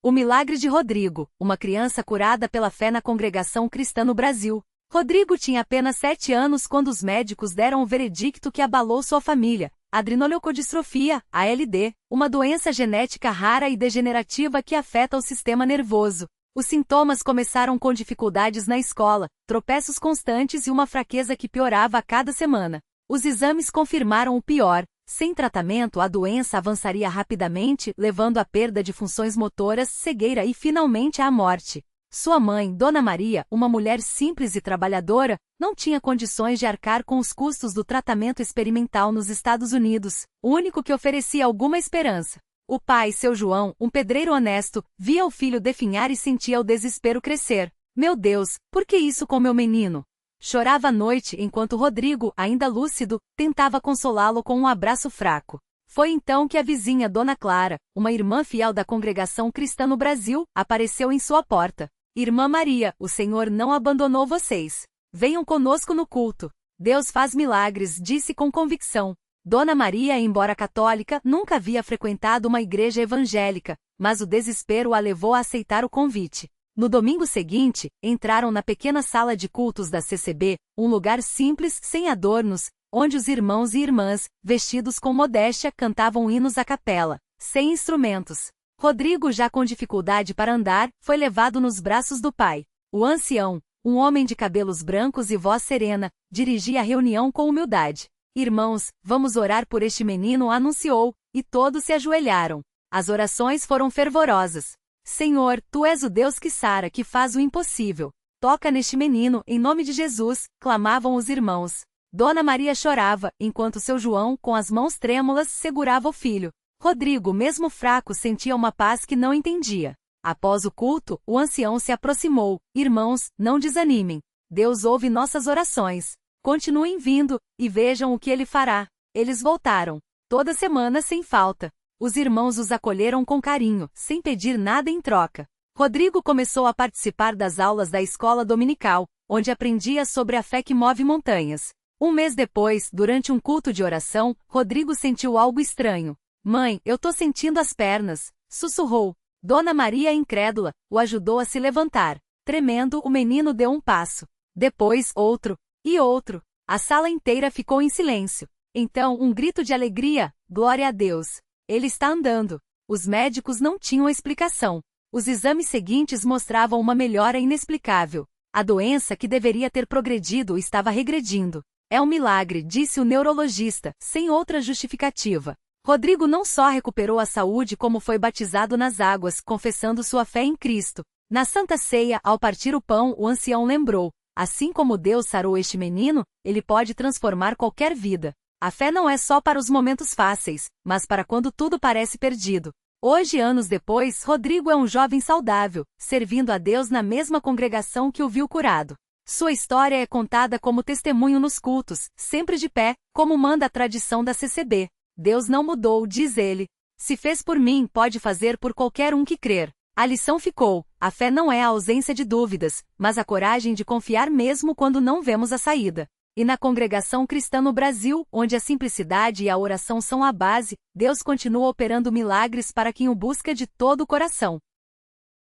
O milagre de Rodrigo, uma criança curada pela fé na congregação cristã no Brasil. Rodrigo tinha apenas 7 anos quando os médicos deram o veredicto que abalou sua família: adrenoleucodistrofia, ALD, uma doença genética rara e degenerativa que afeta o sistema nervoso. Os sintomas começaram com dificuldades na escola, tropeços constantes e uma fraqueza que piorava a cada semana. Os exames confirmaram o pior. Sem tratamento, a doença avançaria rapidamente, levando à perda de funções motoras, cegueira e finalmente à morte. Sua mãe, Dona Maria, uma mulher simples e trabalhadora, não tinha condições de arcar com os custos do tratamento experimental nos Estados Unidos, o único que oferecia alguma esperança. O pai, seu João, um pedreiro honesto, via o filho definhar e sentia o desespero crescer. Meu Deus, por que isso com meu menino? Chorava à noite enquanto Rodrigo, ainda lúcido, tentava consolá-lo com um abraço fraco. Foi então que a vizinha Dona Clara, uma irmã fiel da congregação cristã no Brasil, apareceu em sua porta. Irmã Maria, o Senhor não abandonou vocês. Venham conosco no culto. Deus faz milagres, disse com convicção. Dona Maria, embora católica, nunca havia frequentado uma igreja evangélica, mas o desespero a levou a aceitar o convite. No domingo seguinte, entraram na pequena sala de cultos da CCB, um lugar simples, sem adornos, onde os irmãos e irmãs, vestidos com modéstia, cantavam hinos à capela, sem instrumentos. Rodrigo, já com dificuldade para andar, foi levado nos braços do pai. O ancião, um homem de cabelos brancos e voz serena, dirigia a reunião com humildade. Irmãos, vamos orar por este menino, anunciou, e todos se ajoelharam. As orações foram fervorosas. Senhor, Tu és o Deus que sara, que faz o impossível. Toca neste menino, em nome de Jesus, clamavam os irmãos. Dona Maria chorava, enquanto seu João, com as mãos trêmulas, segurava o filho. Rodrigo, mesmo fraco, sentia uma paz que não entendia. Após o culto, o ancião se aproximou. Irmãos, não desanimem. Deus ouve nossas orações. Continuem vindo, e vejam o que Ele fará. Eles voltaram. Toda semana sem falta. Os irmãos os acolheram com carinho, sem pedir nada em troca. Rodrigo começou a participar das aulas da escola dominical, onde aprendia sobre a fé que move montanhas. Um mês depois, durante um culto de oração, Rodrigo sentiu algo estranho. Mãe, eu tô sentindo as pernas, sussurrou. Dona Maria, incrédula, o ajudou a se levantar. Tremendo, o menino deu um passo. Depois, outro. E outro. A sala inteira ficou em silêncio. Então, um grito de alegria. Glória a Deus. Ele está andando. Os médicos não tinham explicação. Os exames seguintes mostravam uma melhora inexplicável. A doença que deveria ter progredido estava regredindo. É um milagre, disse o neurologista, sem outra justificativa. Rodrigo não só recuperou a saúde como foi batizado nas águas, confessando sua fé em Cristo. Na Santa Ceia, ao partir o pão, o ancião lembrou: assim como Deus sarou este menino, Ele pode transformar qualquer vida. A fé não é só para os momentos fáceis, mas para quando tudo parece perdido. Hoje, anos depois, Rodrigo é um jovem saudável, servindo a Deus na mesma congregação que o viu curado. Sua história é contada como testemunho nos cultos, sempre de pé, como manda a tradição da CCB. Deus não mudou, diz ele. Se fez por mim, pode fazer por qualquer um que crer. A lição ficou: a fé não é a ausência de dúvidas, mas a coragem de confiar mesmo quando não vemos a saída. E na congregação cristã no Brasil, onde a simplicidade e a oração são a base, Deus continua operando milagres para quem o busca de todo o coração.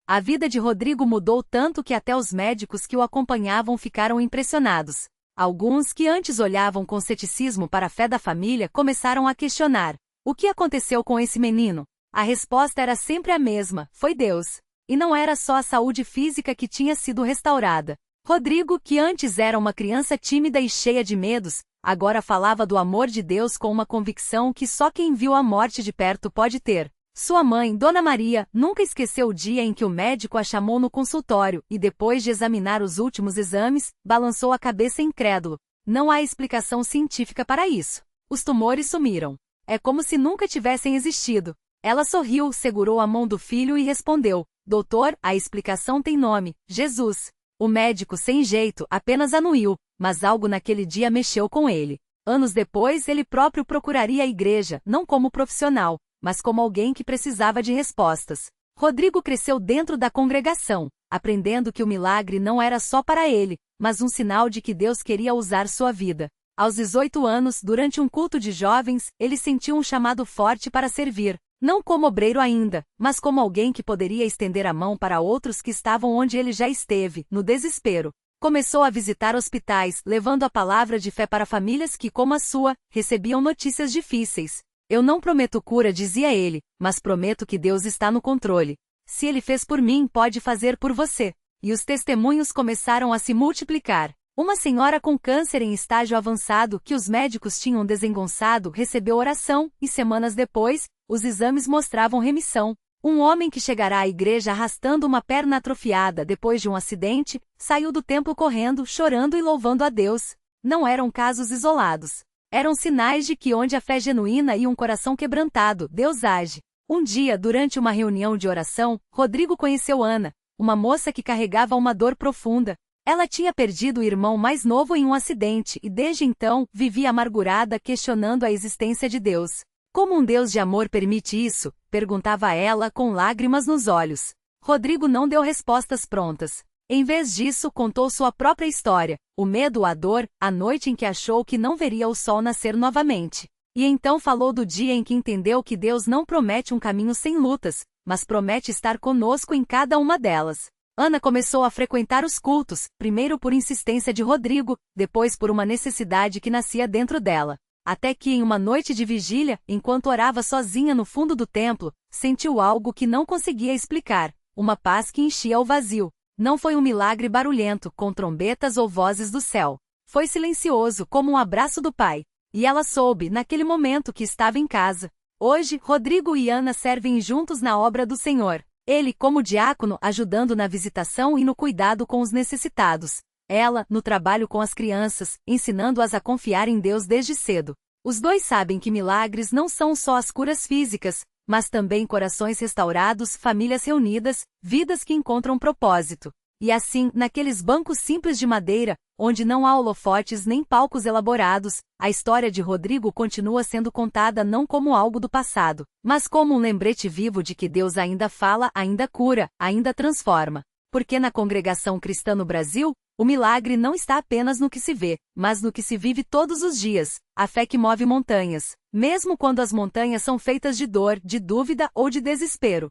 A vida de Rodrigo mudou tanto que até os médicos que o acompanhavam ficaram impressionados. Alguns que antes olhavam com ceticismo para a fé da família começaram a questionar: o que aconteceu com esse menino? A resposta era sempre a mesma: foi Deus. E não era só a saúde física que tinha sido restaurada. Rodrigo, que antes era uma criança tímida e cheia de medos, agora falava do amor de Deus com uma convicção que só quem viu a morte de perto pode ter. Sua mãe, Dona Maria, nunca esqueceu o dia em que o médico a chamou no consultório e, depois de examinar os últimos exames, balançou a cabeça incrédulo. Não há explicação científica para isso. Os tumores sumiram. É como se nunca tivessem existido. Ela sorriu, segurou a mão do filho e respondeu: doutor, a explicação tem nome: Jesus. O médico, sem jeito, apenas anuiu, mas algo naquele dia mexeu com ele. Anos depois, ele próprio procuraria a igreja, não como profissional, mas como alguém que precisava de respostas. Rodrigo cresceu dentro da congregação, aprendendo que o milagre não era só para ele, mas um sinal de que Deus queria usar sua vida. Aos 18 anos, durante um culto de jovens, ele sentiu um chamado forte para servir. Não como obreiro ainda, mas como alguém que poderia estender a mão para outros que estavam onde ele já esteve, no desespero. Começou a visitar hospitais, levando a palavra de fé para famílias que, como a sua, recebiam notícias difíceis. Eu não prometo cura, dizia ele, mas prometo que Deus está no controle. Se ele fez por mim, pode fazer por você. E os testemunhos começaram a se multiplicar. Uma senhora com câncer em estágio avançado que os médicos tinham desengonçado recebeu oração, e semanas depois, os exames mostravam remissão. Um homem que chegará à igreja arrastando uma perna atrofiada depois de um acidente, saiu do templo correndo, chorando e louvando a Deus. Não eram casos isolados. Eram sinais de que onde a fé genuína e um coração quebrantado, Deus age. Um dia, durante uma reunião de oração, Rodrigo conheceu Ana, uma moça que carregava uma dor profunda. Ela tinha perdido o irmão mais novo em um acidente e desde então vivia amargurada questionando a existência de Deus. Como um Deus de amor permite isso? Perguntava ela com lágrimas nos olhos. Rodrigo não deu respostas prontas. Em vez disso, contou sua própria história, o medo, a dor, a noite em que achou que não veria o sol nascer novamente. E então falou do dia em que entendeu que Deus não promete um caminho sem lutas, mas promete estar conosco em cada uma delas. Ana começou a frequentar os cultos, primeiro por insistência de Rodrigo, depois por uma necessidade que nascia dentro dela. Até que em uma noite de vigília, enquanto orava sozinha no fundo do templo, sentiu algo que não conseguia explicar, uma paz que enchia o vazio. Não foi um milagre barulhento, com trombetas ou vozes do céu. Foi silencioso, como um abraço do Pai. E ela soube, naquele momento, que estava em casa. Hoje, Rodrigo e Ana servem juntos na obra do Senhor. Ele, como diácono, ajudando na visitação e no cuidado com os necessitados. Ela, no trabalho com as crianças, ensinando-as a confiar em Deus desde cedo. Os dois sabem que milagres não são só as curas físicas, mas também corações restaurados, famílias reunidas, vidas que encontram propósito. E assim, naqueles bancos simples de madeira, onde não há holofotes nem palcos elaborados, a história de Rodrigo continua sendo contada não como algo do passado, mas como um lembrete vivo de que Deus ainda fala, ainda cura, ainda transforma. Porque na Congregação Cristã no Brasil, o milagre não está apenas no que se vê, mas no que se vive todos os dias, a fé que move montanhas, mesmo quando as montanhas são feitas de dor, de dúvida ou de desespero.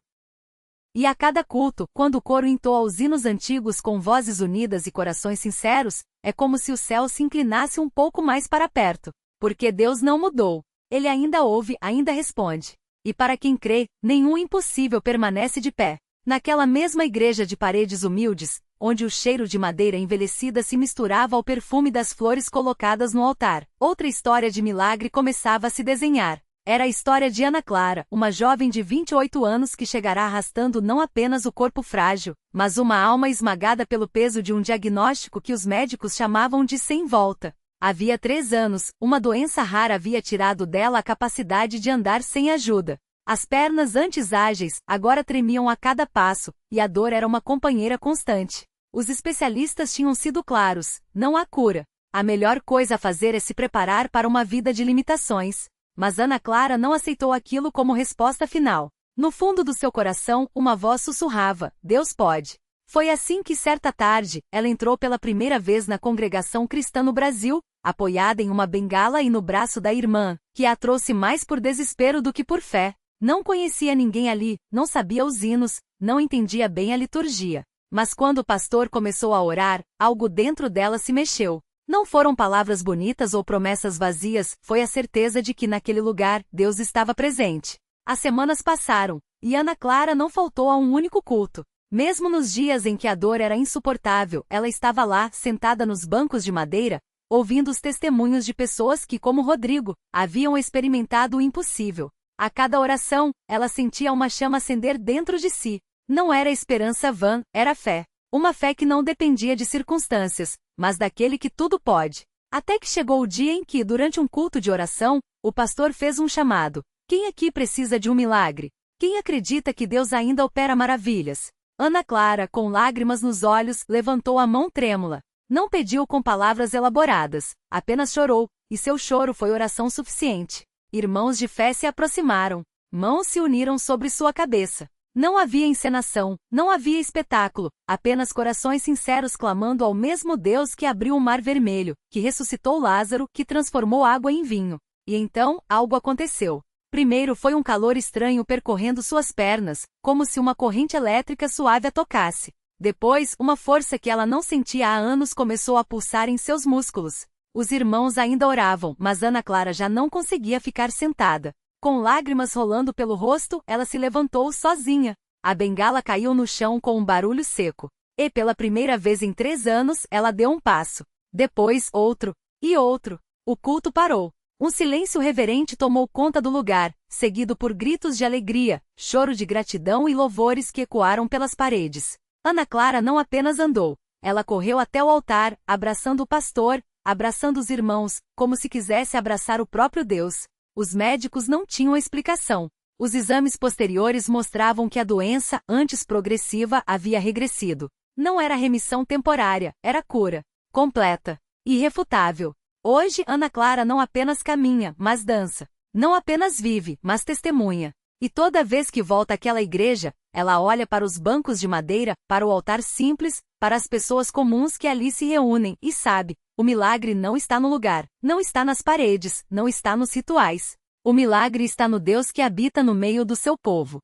E a cada culto, quando o coro entoa os hinos antigos com vozes unidas e corações sinceros, é como se o céu se inclinasse um pouco mais para perto. Porque Deus não mudou. Ele ainda ouve, ainda responde. E para quem crê, nenhum impossível permanece de pé. Naquela mesma igreja de paredes humildes, onde o cheiro de madeira envelhecida se misturava ao perfume das flores colocadas no altar, outra história de milagre começava a se desenhar. Era a história de Ana Clara, uma jovem de 28 anos que chegará arrastando não apenas o corpo frágil, mas uma alma esmagada pelo peso de um diagnóstico que os médicos chamavam de sem volta. Havia 3 anos, uma doença rara havia tirado dela a capacidade de andar sem ajuda. As pernas antes ágeis, agora tremiam a cada passo, e a dor era uma companheira constante. Os especialistas tinham sido claros: não há cura. A melhor coisa a fazer é se preparar para uma vida de limitações. Mas Ana Clara não aceitou aquilo como resposta final. No fundo do seu coração, uma voz sussurrava: Deus pode. Foi assim que certa tarde, ela entrou pela primeira vez na Congregação Cristã no Brasil, apoiada em uma bengala e no braço da irmã, que a trouxe mais por desespero do que por fé. Não conhecia ninguém ali, não sabia os hinos, não entendia bem a liturgia. Mas quando o pastor começou a orar, algo dentro dela se mexeu. Não foram palavras bonitas ou promessas vazias, foi a certeza de que naquele lugar, Deus estava presente. As semanas passaram, e Ana Clara não faltou a um único culto. Mesmo nos dias em que a dor era insuportável, ela estava lá, sentada nos bancos de madeira, ouvindo os testemunhos de pessoas que, como Rodrigo, haviam experimentado o impossível. A cada oração, ela sentia uma chama acender dentro de si. Não era esperança vã, era fé. Uma fé que não dependia de circunstâncias, mas daquele que tudo pode. Até que chegou o dia em que, durante um culto de oração, o pastor fez um chamado. Quem aqui precisa de um milagre? Quem acredita que Deus ainda opera maravilhas? Ana Clara, com lágrimas nos olhos, levantou a mão trêmula. Não pediu com palavras elaboradas, apenas chorou, e seu choro foi oração suficiente. Irmãos de fé se aproximaram. Mãos se uniram sobre sua cabeça. Não havia encenação, não havia espetáculo, apenas corações sinceros clamando ao mesmo Deus que abriu o mar vermelho, que ressuscitou Lázaro, que transformou água em vinho. E então, algo aconteceu. Primeiro foi um calor estranho percorrendo suas pernas, como se uma corrente elétrica suave a tocasse. Depois, uma força que ela não sentia há anos começou a pulsar em seus músculos. Os irmãos ainda oravam, mas Ana Clara já não conseguia ficar sentada. Com lágrimas rolando pelo rosto, ela se levantou sozinha. A bengala caiu no chão com um barulho seco. E pela primeira vez em 3 anos, ela deu um passo. Depois, outro. E outro. O culto parou. Um silêncio reverente tomou conta do lugar, seguido por gritos de alegria, choro de gratidão e louvores que ecoaram pelas paredes. Ana Clara não apenas andou. Ela correu até o altar, abraçando o pastor, abraçando os irmãos, como se quisesse abraçar o próprio Deus. Os médicos não tinham explicação. Os exames posteriores mostravam que a doença, antes progressiva, havia regressido. Não era remissão temporária, era cura. Completa. Irrefutável. Hoje, Ana Clara não apenas caminha, mas dança. Não apenas vive, mas testemunha. E toda vez que volta àquela igreja, ela olha para os bancos de madeira, para o altar simples, para as pessoas comuns que ali se reúnem e sabe, o milagre não está no lugar, não está nas paredes, não está nos rituais. O milagre está no Deus que habita no meio do seu povo.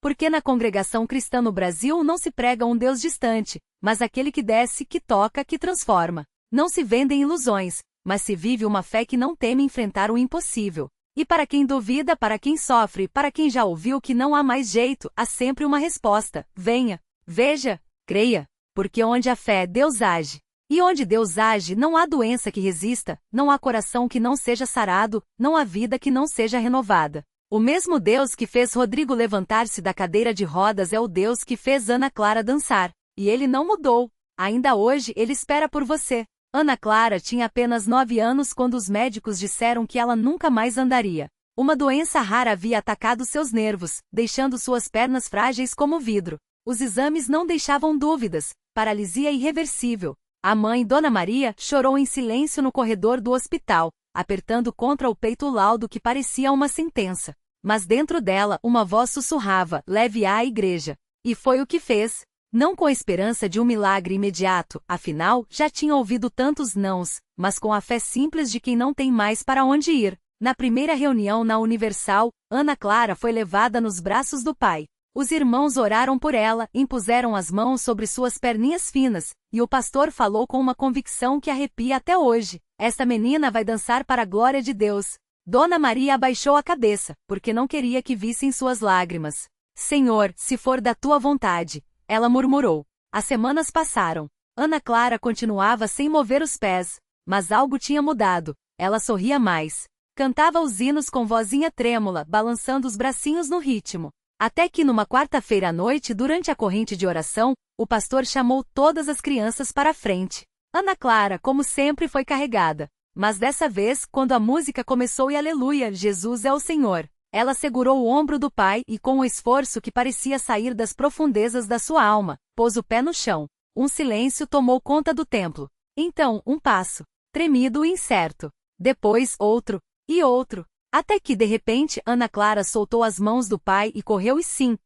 Porque na congregação cristã no Brasil não se prega um Deus distante, mas aquele que desce, que toca, que transforma. Não se vendem ilusões, mas se vive uma fé que não teme enfrentar o impossível. E para quem duvida, para quem sofre, para quem já ouviu que não há mais jeito, há sempre uma resposta. Venha, veja, creia. Porque onde há fé, Deus age. E onde Deus age, não há doença que resista, não há coração que não seja sarado, não há vida que não seja renovada. O mesmo Deus que fez Rodrigo levantar-se da cadeira de rodas é o Deus que fez Ana Clara dançar. E ele não mudou. Ainda hoje ele espera por você. Ana Clara tinha apenas 9 anos quando os médicos disseram que ela nunca mais andaria. Uma doença rara havia atacado seus nervos, deixando suas pernas frágeis como vidro. Os exames não deixavam dúvidas. Paralisia irreversível. A mãe, Dona Maria, chorou em silêncio no corredor do hospital, apertando contra o peito o laudo que parecia uma sentença. Mas dentro dela, uma voz sussurrava, leve à igreja. E foi o que fez. Não com a esperança de um milagre imediato, afinal, já tinha ouvido tantos nãos, mas com a fé simples de quem não tem mais para onde ir. Na primeira reunião na Universal, Ana Clara foi levada nos braços do pai. Os irmãos oraram por ela, impuseram as mãos sobre suas perninhas finas, e o pastor falou com uma convicção que arrepia até hoje. Esta menina vai dançar para a glória de Deus. Dona Maria abaixou a cabeça, porque não queria que vissem suas lágrimas. Senhor, se for da tua vontade. Ela murmurou. As semanas passaram. Ana Clara continuava sem mover os pés. Mas algo tinha mudado. Ela sorria mais. Cantava os hinos com vozinha trêmula, balançando os bracinhos no ritmo. Até que numa quarta-feira à noite, durante a corrente de oração, o pastor chamou todas as crianças para a frente. Ana Clara, como sempre, foi carregada. Mas dessa vez, quando a música começou e aleluia, Jesus é o Senhor. Ela segurou o ombro do pai e, com um esforço que parecia sair das profundezas da sua alma, pôs o pé no chão. Um silêncio tomou conta do templo. Então, um passo. Tremido e incerto. Depois, outro. E outro. Até que, de repente, Ana Clara soltou as mãos do pai e correu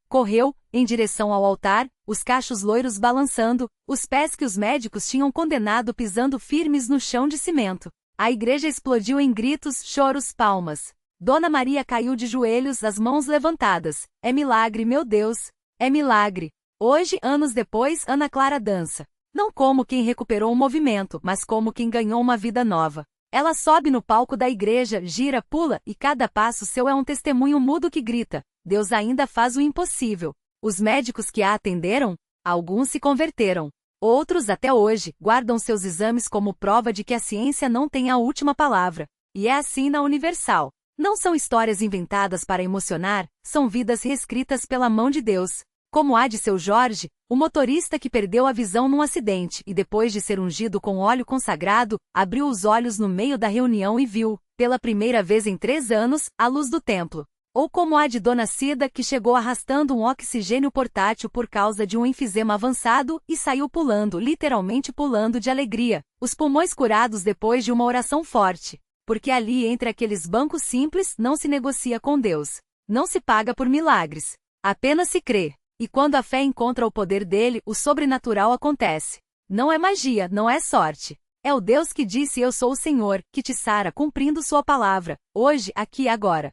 correu, em direção ao altar, os cachos loiros balançando, os pés que os médicos tinham condenado pisando firmes no chão de cimento. A igreja explodiu em gritos, choros, palmas. Dona Maria caiu de joelhos, as mãos levantadas. É milagre, meu Deus! É milagre! Hoje, anos depois, Ana Clara dança. Não como quem recuperou o movimento, mas como quem ganhou uma vida nova. Ela sobe no palco da igreja, gira, pula, e cada passo seu é um testemunho mudo que grita: Deus ainda faz o impossível. Os médicos que a atenderam? Alguns se converteram. Outros, até hoje, guardam seus exames como prova de que a ciência não tem a última palavra. E é assim na Universal. Não são histórias inventadas para emocionar, são vidas reescritas pela mão de Deus. Como a de seu Jorge, o motorista que perdeu a visão num acidente e depois de ser ungido com óleo consagrado, abriu os olhos no meio da reunião e viu, pela primeira vez em 3 anos, a luz do templo. Ou como a de Dona Cida que chegou arrastando um oxigênio portátil por causa de um enfisema avançado e saiu pulando, literalmente pulando de alegria, os pulmões curados depois de uma oração forte. Porque ali entre aqueles bancos simples não se negocia com Deus. Não se paga por milagres. Apenas se crê. E quando a fé encontra o poder dele, o sobrenatural acontece. Não é magia, não é sorte. É o Deus que disse eu sou o Senhor, que te sara cumprindo sua palavra, hoje, aqui e agora.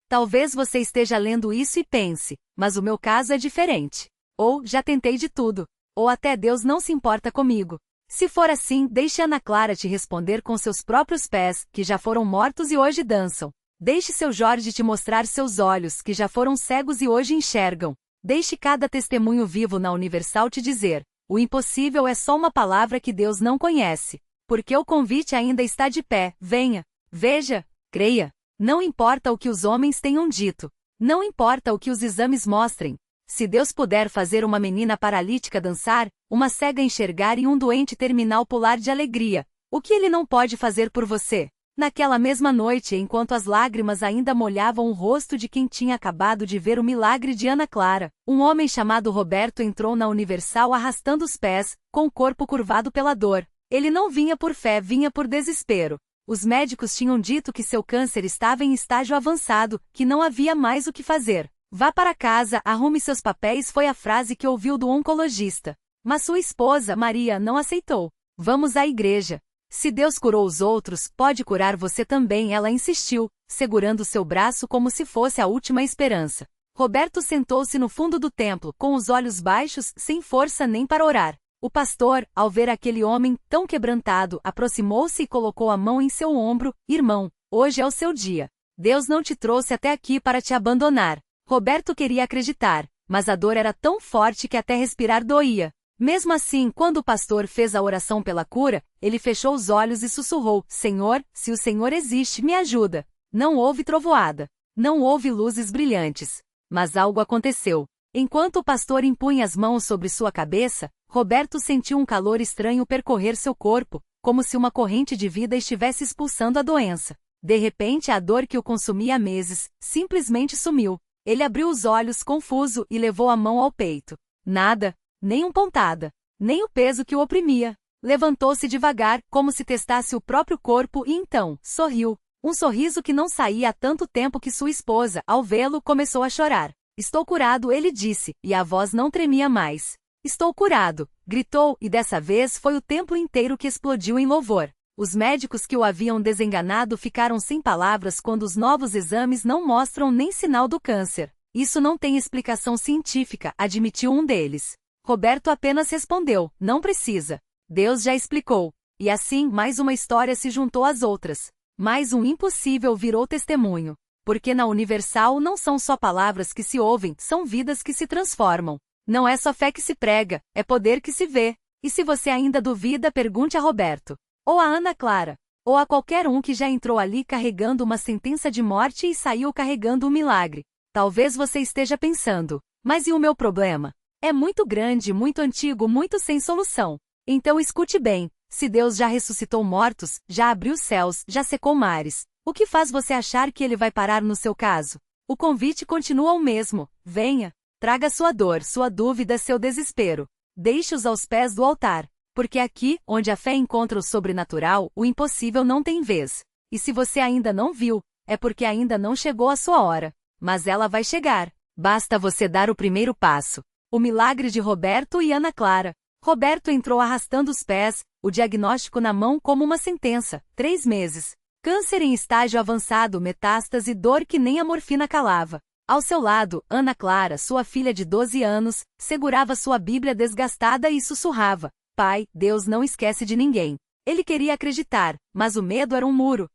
Talvez você esteja lendo isso e pense, mas o meu caso é diferente. Ou, já tentei de tudo. Ou até Deus não se importa comigo. Se for assim, deixe Ana Clara te responder com seus próprios pés, que já foram mortos e hoje dançam. Deixe seu Jorge te mostrar seus olhos, que já foram cegos e hoje enxergam. Deixe cada testemunho vivo na Universal te dizer: o impossível é só uma palavra que Deus não conhece. Porque o convite ainda está de pé, venha, veja, creia. Não importa o que os homens tenham dito. Não importa o que os exames mostrem. Se Deus puder fazer uma menina paralítica dançar, uma cega enxergar e um doente terminal pular de alegria, o que Ele não pode fazer por você? Naquela mesma noite, enquanto as lágrimas ainda molhavam o rosto de quem tinha acabado de ver o milagre de Ana Clara, um homem chamado Roberto entrou na Universal arrastando os pés, com o corpo curvado pela dor. Ele não vinha por fé, vinha por desespero. Os médicos tinham dito que seu câncer estava em estágio avançado, que não havia mais o que fazer. Vá para casa, arrume seus papéis, foi a frase que ouviu do oncologista. Mas sua esposa, Maria, não aceitou. Vamos à igreja. Se Deus curou os outros, pode curar você também, ela insistiu, segurando seu braço como se fosse a última esperança. Roberto sentou-se no fundo do templo, com os olhos baixos, sem força nem para orar. O pastor, ao ver aquele homem tão quebrantado, aproximou-se e colocou a mão em seu ombro. Irmão, hoje é o seu dia. Deus não te trouxe até aqui para te abandonar. Roberto queria acreditar, mas a dor era tão forte que até respirar doía. Mesmo assim, quando o pastor fez a oração pela cura, ele fechou os olhos e sussurrou: Senhor, se o Senhor existe, me ajuda. Não houve trovoada. Não houve luzes brilhantes. Mas algo aconteceu. Enquanto o pastor impunha as mãos sobre sua cabeça, Roberto sentiu um calor estranho percorrer seu corpo, como se uma corrente de vida estivesse expulsando a doença. De repente, a dor que o consumia há meses simplesmente sumiu. Ele abriu os olhos confuso e levou a mão ao peito. Nada, nem uma pontada, nem o peso que o oprimia. Levantou-se devagar, como se testasse o próprio corpo e então, sorriu. Um sorriso que não saía há tanto tempo que sua esposa, ao vê-lo, começou a chorar. Estou curado, ele disse, e a voz não tremia mais. Estou curado, gritou, e dessa vez foi o templo inteiro que explodiu em louvor. Os médicos que o haviam desenganado ficaram sem palavras quando os novos exames não mostram nem sinal do câncer. Isso não tem explicação científica, admitiu um deles. Roberto apenas respondeu: não precisa. Deus já explicou. E assim, mais uma história se juntou às outras. Mais um impossível virou testemunho. Porque na Universal não são só palavras que se ouvem, são vidas que se transformam. Não é só fé que se prega, é poder que se vê. E se você ainda duvida, pergunte a Roberto. Ou a Ana Clara. Ou a qualquer um que já entrou ali carregando uma sentença de morte e saiu carregando um milagre. Talvez você esteja pensando: mas e o meu problema? É muito grande, muito antigo, muito sem solução. Então escute bem, se Deus já ressuscitou mortos, já abriu céus, já secou mares, o que faz você achar que ele vai parar no seu caso? O convite continua o mesmo: venha, traga sua dor, sua dúvida, seu desespero. Deixe-os aos pés do altar. Porque aqui, onde a fé encontra o sobrenatural, o impossível não tem vez. E se você ainda não viu, é porque ainda não chegou a sua hora. Mas ela vai chegar. Basta você dar o primeiro passo. O milagre de Roberto e Ana Clara. Roberto entrou arrastando os pés, o diagnóstico na mão como uma sentença: 3 meses. Câncer em estágio avançado, metástase e dor que nem a morfina calava. Ao seu lado, Ana Clara, sua filha de 12 anos, segurava sua Bíblia desgastada e sussurrava: Pai, Deus não esquece de ninguém. Ele queria acreditar, mas o medo era um muro.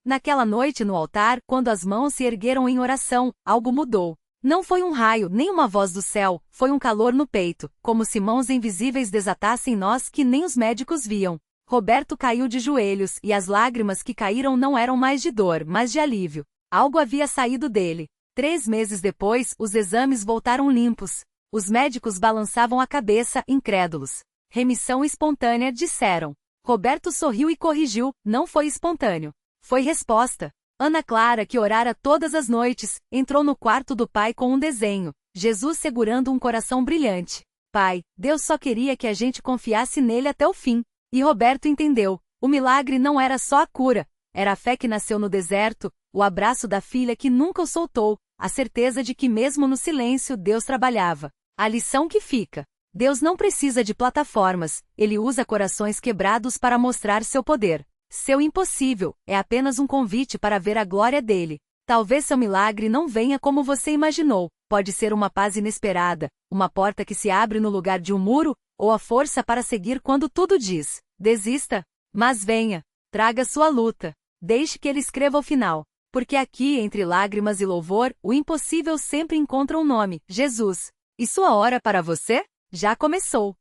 Naquela noite no altar, quando as mãos se ergueram em oração, algo mudou. Não foi um raio, nem uma voz do céu, foi um calor no peito, como se mãos invisíveis desatassem nós que nem os médicos viam. Roberto caiu de joelhos, e as lágrimas que caíram não eram mais de dor, mas de alívio. Algo havia saído dele. 3 meses depois, os exames voltaram limpos. Os médicos balançavam a cabeça, incrédulos. Remissão espontânea, disseram. Roberto sorriu e corrigiu: não foi espontâneo. Foi resposta. Ana Clara, que orara todas as noites, entrou no quarto do pai com um desenho: Jesus segurando um coração brilhante. Pai, Deus só queria que a gente confiasse nele até o fim. E Roberto entendeu. O milagre não era só a cura. Era a fé que nasceu no deserto, o abraço da filha que nunca o soltou, a certeza de que mesmo no silêncio Deus trabalhava. A lição que fica: Deus não precisa de plataformas, ele usa corações quebrados para mostrar seu poder. Seu impossível é apenas um convite para ver a glória dele. Talvez seu milagre não venha como você imaginou. Pode ser uma paz inesperada, uma porta que se abre no lugar de um muro, ou a força para seguir quando tudo diz: desista. Mas venha, traga sua luta. Deixe que ele escreva o final. Porque aqui, entre lágrimas e louvor, o impossível sempre encontra um nome: Jesus. E sua hora para você? Já começou.